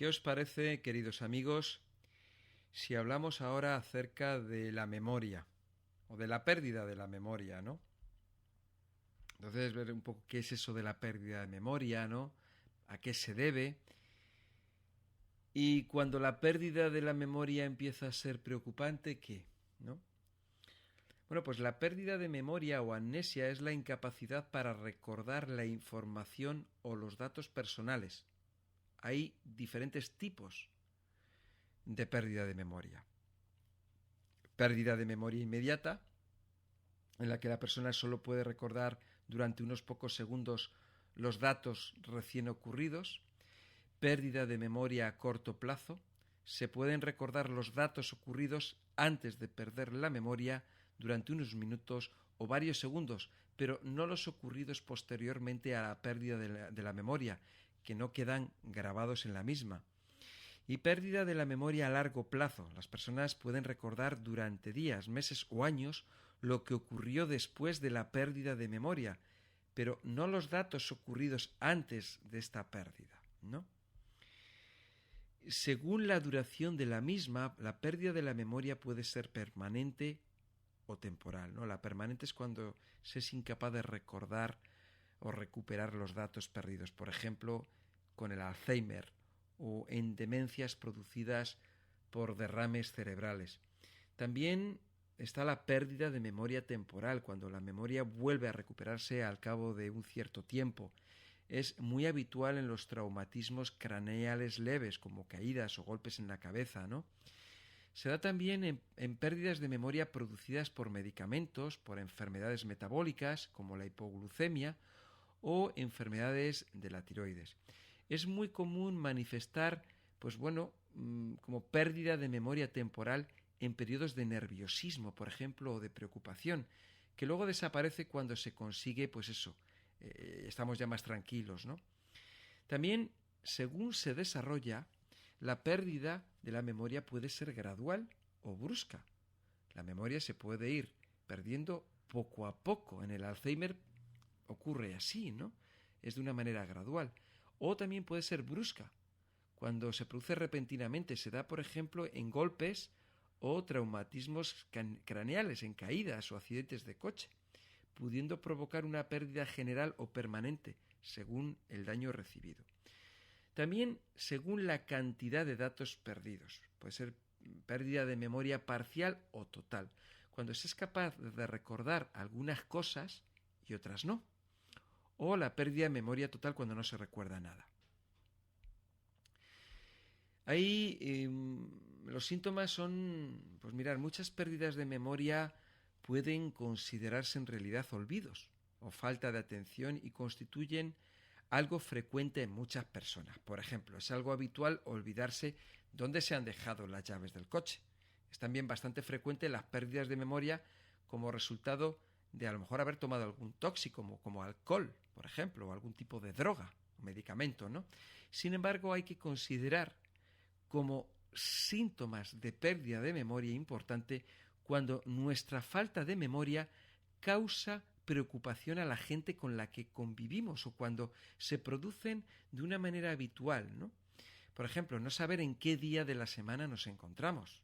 ¿Qué os parece, queridos amigos, si hablamos ahora acerca de la memoria o de la pérdida de la memoria, ¿no? Entonces, ver un poco qué es eso de la pérdida de memoria, ¿no? ¿A qué se debe? Y cuando la pérdida de la memoria empieza a ser preocupante, ¿qué? ¿No? Bueno, pues la pérdida de memoria o amnesia es la incapacidad para recordar la información o los datos personales. Hay diferentes tipos de pérdida de memoria. Pérdida de memoria inmediata, en la que la persona solo puede recordar durante unos pocos segundos los datos recién ocurridos. Pérdida de memoria a corto plazo. Se pueden recordar los datos ocurridos antes de perder la memoria durante unos minutos o varios segundos, pero no los ocurridos posteriormente a la pérdida de la memoria, que no quedan grabados en la misma. Y pérdida de la memoria a largo plazo. Las personas pueden recordar durante días, meses o años lo que ocurrió después de la pérdida de memoria, pero no los datos ocurridos antes de esta pérdida, ¿no? Según la duración de la misma, la pérdida de la memoria puede ser permanente o temporal, ¿no? La permanente es cuando se es incapaz de recordar o recuperar los datos perdidos, por ejemplo, con el Alzheimer o en demencias producidas por derrames cerebrales. También está la pérdida de memoria temporal, cuando la memoria vuelve a recuperarse al cabo de un cierto tiempo. Es muy habitual en los traumatismos craneales leves, como caídas o golpes en la cabeza, ¿no? Se da también en pérdidas de memoria producidas por medicamentos, por enfermedades metabólicas, como la hipoglucemia, o enfermedades de la tiroides. Es muy común manifestar, como pérdida de memoria temporal en periodos de nerviosismo, por ejemplo, o de preocupación, que luego desaparece cuando se consigue, estamos ya más tranquilos, ¿no? También, según se desarrolla, la pérdida de la memoria puede ser gradual o brusca. La memoria se puede ir perdiendo poco a poco. En el Alzheimer ocurre así, ¿no? Es de una manera gradual. O también puede ser brusca, cuando se produce repentinamente. Se da, por ejemplo, en golpes o traumatismos craneales, en caídas o accidentes de coche, pudiendo provocar una pérdida general o permanente, según el daño recibido. También según la cantidad de datos perdidos. Puede ser pérdida de memoria parcial o total, cuando se es capaz de recordar algunas cosas y otras no. O la pérdida de memoria total, cuando no se recuerda nada. Ahí los síntomas son, muchas pérdidas de memoria pueden considerarse en realidad olvidos o falta de atención y constituyen algo frecuente en muchas personas. Por ejemplo, es algo habitual olvidarse dónde se han dejado las llaves del coche. Es también bastante frecuente las pérdidas de memoria como resultado de a lo mejor haber tomado algún tóxico, como alcohol, por ejemplo, o algún tipo de droga o medicamento, ¿no? Sin embargo, hay que considerar como síntomas de pérdida de memoria importante cuando nuestra falta de memoria causa preocupación a la gente con la que convivimos o cuando se producen de una manera habitual, ¿no? Por ejemplo, no saber en qué día de la semana nos encontramos,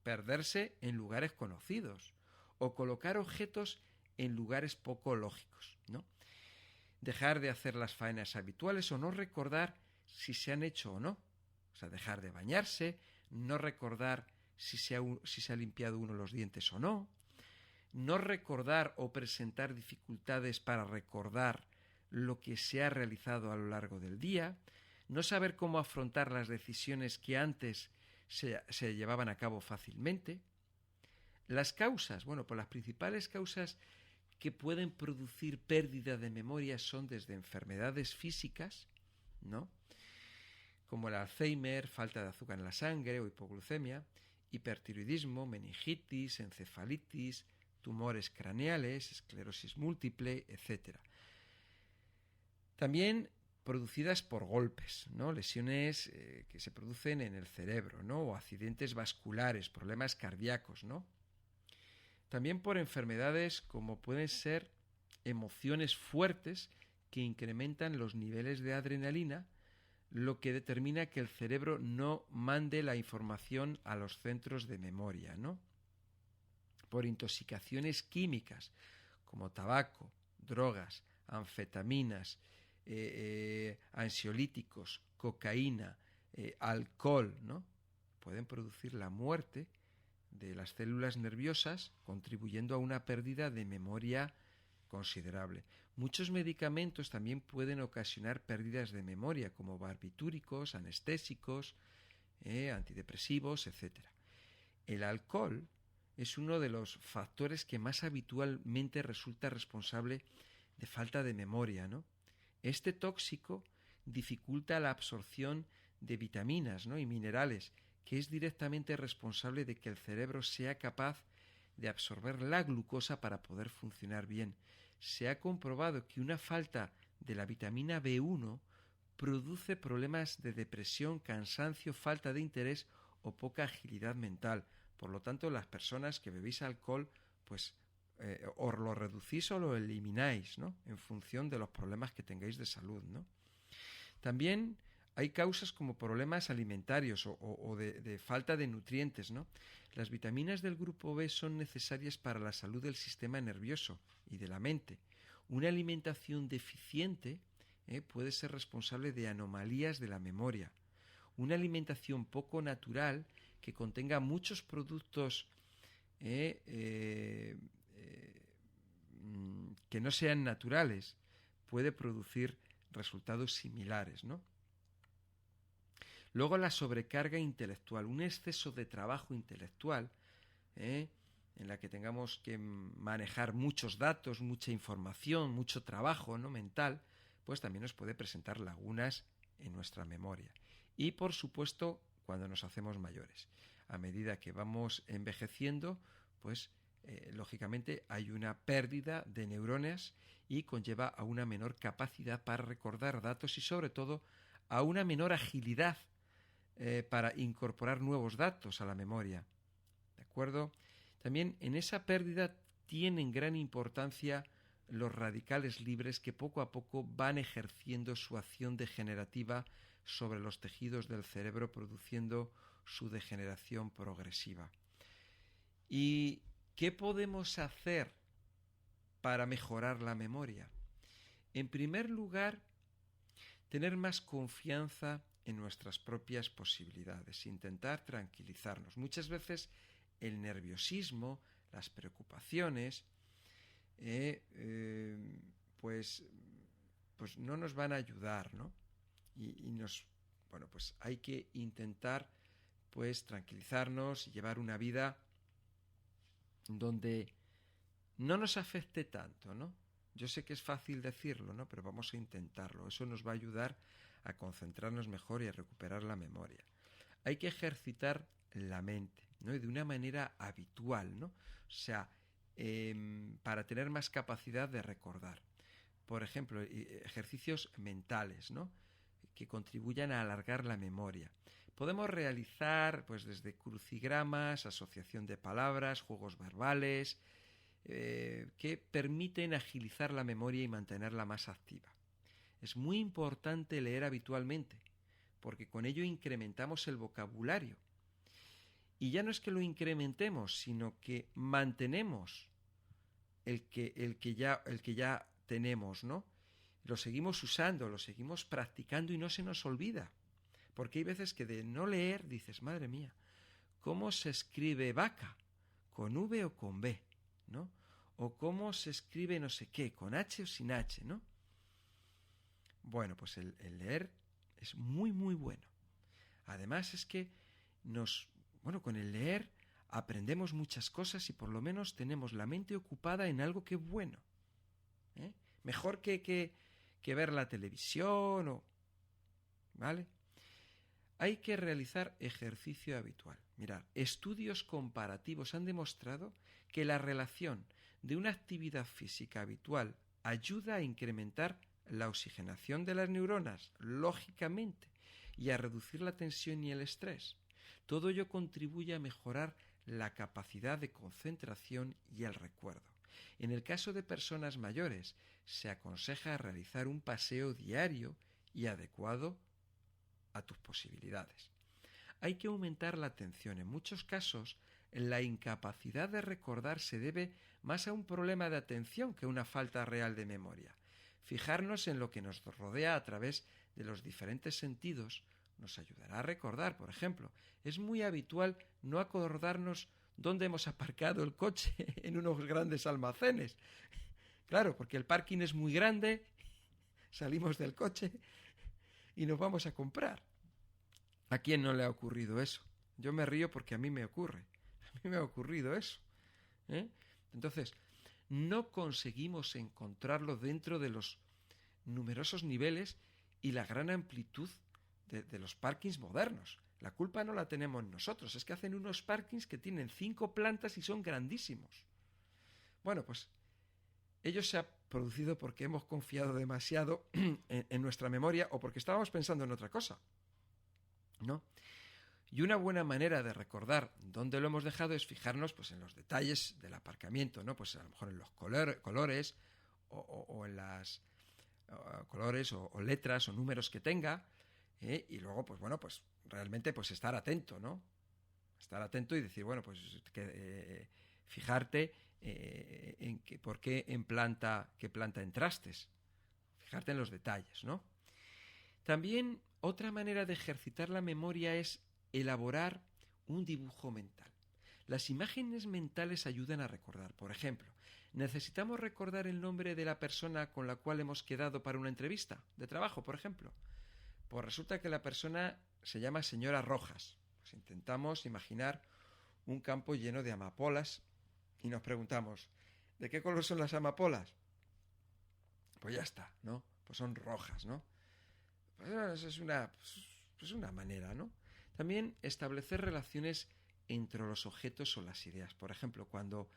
perderse en lugares conocidos o colocar objetos en lugares poco lógicos, ¿no? Dejar de hacer las faenas habituales o no recordar si se han hecho o no. O sea, dejar de bañarse, no recordar si se ha limpiado uno los dientes o no. No recordar o presentar dificultades para recordar lo que se ha realizado a lo largo del día. No saber cómo afrontar las decisiones que antes se llevaban a cabo fácilmente. Las causas, las principales causas que pueden producir pérdida de memoria son desde enfermedades físicas, ¿no?, como el Alzheimer, falta de azúcar en la sangre o hipoglucemia, hipertiroidismo, meningitis, encefalitis, tumores craneales, esclerosis múltiple, etc. También producidas por golpes, ¿no?, lesiones que se producen en el cerebro, ¿no?, o accidentes vasculares, problemas cardíacos, ¿no? También por enfermedades como pueden ser emociones fuertes que incrementan los niveles de adrenalina, lo que determina que el cerebro no mande la información a los centros de memoria, ¿no? Por intoxicaciones químicas como tabaco, drogas, anfetaminas, ansiolíticos, cocaína, alcohol, ¿no? Pueden producir la muerte de las células nerviosas, contribuyendo a una pérdida de memoria considerable. Muchos medicamentos también pueden ocasionar pérdidas de memoria, como barbitúricos, anestésicos, antidepresivos, etc. El alcohol es uno de los factores que más habitualmente resulta responsable de falta de memoria, ¿no? Este tóxico dificulta la absorción de vitaminas, ¿no?, y minerales, que es directamente responsable de que el cerebro sea capaz de absorber la glucosa para poder funcionar bien. Se ha comprobado que una falta de la vitamina B1 produce problemas de depresión, cansancio, falta de interés o poca agilidad mental. Por lo tanto, las personas que bebéis alcohol, pues o lo reducís o lo elimináis, ¿no?, en función de los problemas que tengáis de salud, ¿no? También hay causas como problemas alimentarios o de falta de nutrientes, ¿no? Las vitaminas del grupo B son necesarias para la salud del sistema nervioso y de la mente. Una alimentación deficiente puede ser responsable de anomalías de la memoria. Una alimentación poco natural que contenga muchos productos que no sean naturales puede producir resultados similares, ¿no? Luego la sobrecarga intelectual, un exceso de trabajo intelectual, en la que tengamos que manejar muchos datos, mucha información, mucho trabajo, ¿no?, mental, pues también nos puede presentar lagunas en nuestra memoria. Y por supuesto, cuando nos hacemos mayores. A medida que vamos envejeciendo, pues lógicamente hay una pérdida de neuronas y conlleva a una menor capacidad para recordar datos y sobre todo a una menor agilidad para incorporar nuevos datos a la memoria. ¿De acuerdo? También en esa pérdida tienen gran importancia los radicales libres que poco a poco van ejerciendo su acción degenerativa sobre los tejidos del cerebro, produciendo su degeneración progresiva. ¿Y qué podemos hacer para mejorar la memoria? En primer lugar, tener más confianza en nuestras propias posibilidades, intentar tranquilizarnos. Muchas veces el nerviosismo, las preocupaciones, pues no nos van a ayudar, ¿no? Pues hay que intentar pues tranquilizarnos y llevar una vida donde no nos afecte tanto, ¿no? Yo sé que es fácil decirlo, ¿no?, pero vamos a intentarlo. Eso nos va a ayudar a concentrarnos mejor y a recuperar la memoria. Hay que ejercitar la mente, ¿no?, y de una manera habitual, ¿no? O sea, para tener más capacidad de recordar. Por ejemplo, ejercicios mentales, ¿no?, que contribuyan a alargar la memoria. Podemos realizar, pues, desde crucigramas, asociación de palabras, juegos verbales, que permiten agilizar la memoria y mantenerla más activa. Es muy importante leer habitualmente, porque con ello incrementamos el vocabulario. Y ya no es que lo incrementemos, sino que mantenemos el que ya tenemos, ¿no? Lo seguimos usando, lo seguimos practicando y no se nos olvida. Porque hay veces que de no leer dices, madre mía, ¿cómo se escribe vaca? ¿Con V o con B? ¿No? O cómo se escribe no sé qué, con H o sin H, ¿no? Bueno, pues el leer es muy, muy bueno. Además es que con el leer aprendemos muchas cosas y por lo menos tenemos la mente ocupada en algo que es bueno. Mejor que ver la televisión ¿vale? Hay que realizar ejercicio habitual. Mirad, estudios comparativos han demostrado que la relación de una actividad física habitual ayuda a incrementar la oxigenación de las neuronas, lógicamente, y a reducir la tensión y el estrés. Todo ello contribuye a mejorar la capacidad de concentración y el recuerdo. En el caso de personas mayores, se aconseja realizar un paseo diario y adecuado a tus posibilidades. Hay que aumentar la atención. En muchos casos, la incapacidad de recordar se debe más a un problema de atención que a una falta real de memoria. Fijarnos en lo que nos rodea a través de los diferentes sentidos nos ayudará a recordar. Por ejemplo, es muy habitual no acordarnos dónde hemos aparcado el coche en unos grandes almacenes. Claro, porque el parking es muy grande, salimos del coche y nos vamos a comprar. ¿A quién no le ha ocurrido eso? Yo me río porque a mí me ocurre. A mí me ha ocurrido eso. Entonces, no conseguimos encontrarlo dentro de los numerosos niveles y la gran amplitud de los parkings modernos. La culpa no la tenemos nosotros, es que hacen unos parkings que tienen 5 plantas y son grandísimos. Bueno, pues ello se ha producido porque hemos confiado demasiado en nuestra memoria o porque estábamos pensando en otra cosa, ¿no? Y una buena manera de recordar dónde lo hemos dejado es fijarnos pues, en los detalles del aparcamiento, ¿no? Pues a lo mejor en los colores o en las colores o letras o números que tenga, y luego, pues bueno, pues realmente pues estar atento, ¿no? Estar atento y decir, bueno, pues fijarte en qué planta entraste. Fijarte en los detalles, ¿no? También otra manera de ejercitar la memoria es elaborar un dibujo mental. Las imágenes mentales ayudan a recordar. Por ejemplo, ¿necesitamos recordar el nombre de la persona con la cual hemos quedado para una entrevista de trabajo, por ejemplo? Pues resulta que la persona se llama señora Rojas. Pues intentamos imaginar un campo lleno de amapolas y nos preguntamos, ¿de qué color son las amapolas? Pues ya está, ¿no? Pues son rojas, ¿no? Pues es una manera, ¿no? También establecer relaciones entre los objetos o las ideas. Por ejemplo, cuando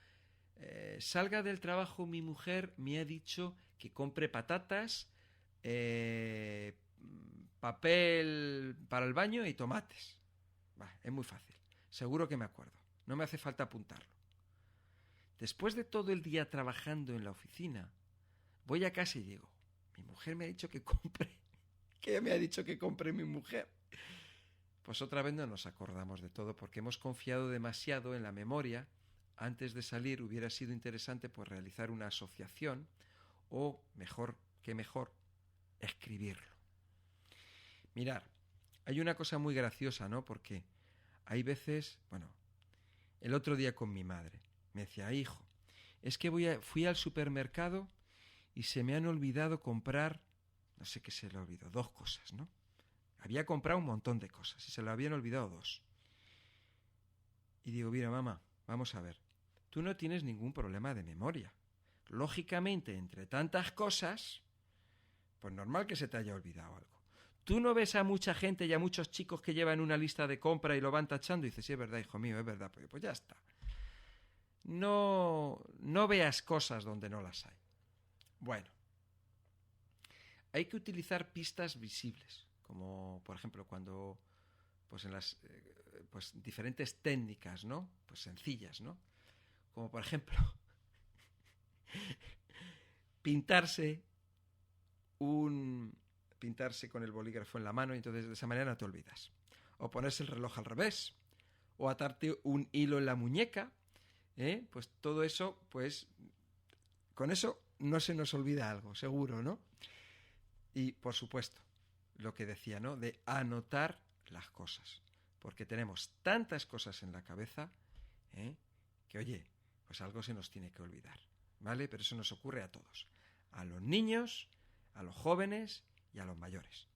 salga del trabajo mi mujer me ha dicho que compre patatas, papel para el baño y tomates. Es muy fácil. Seguro que me acuerdo. No me hace falta apuntarlo. Después de todo el día trabajando en la oficina, voy a casa y digo, mi mujer me ha dicho que compre. ¿Qué me ha dicho que compre mi mujer? Pues otra vez no nos acordamos de todo porque hemos confiado demasiado en la memoria. Antes de salir hubiera sido interesante pues realizar una asociación o, mejor, escribirlo. Mirar, hay una cosa muy graciosa, ¿no? Porque hay veces, el otro día con mi madre, me decía, hijo, es que fui al supermercado y se me han olvidado comprar, no sé qué se le olvidó, 2 cosas, ¿no? Había comprado un montón de cosas y se le habían olvidado 2. Y digo, mira, mamá, vamos a ver, tú no tienes ningún problema de memoria. Lógicamente, entre tantas cosas, pues normal que se te haya olvidado algo. Tú no ves a mucha gente y a muchos chicos que llevan una lista de compra y lo van tachando y dices, sí, es verdad, hijo mío, es verdad, pues ya está. No veas cosas donde no las hay. Bueno, hay que utilizar pistas visibles, como por ejemplo cuando, pues en las diferentes técnicas, ¿no? Pues sencillas, ¿no? Como por ejemplo, pintarse con el bolígrafo en la mano y entonces de esa manera no te olvidas. O ponerse el reloj al revés, o atarte un hilo en la muñeca, pues todo eso, pues con eso no se nos olvida algo, seguro, ¿no? Y por supuesto, lo que decía, ¿no? De anotar las cosas, porque tenemos tantas cosas en la cabeza, que oye, pues algo se nos tiene que olvidar, ¿vale? Pero eso nos ocurre a todos, a los niños, a los jóvenes y a los mayores.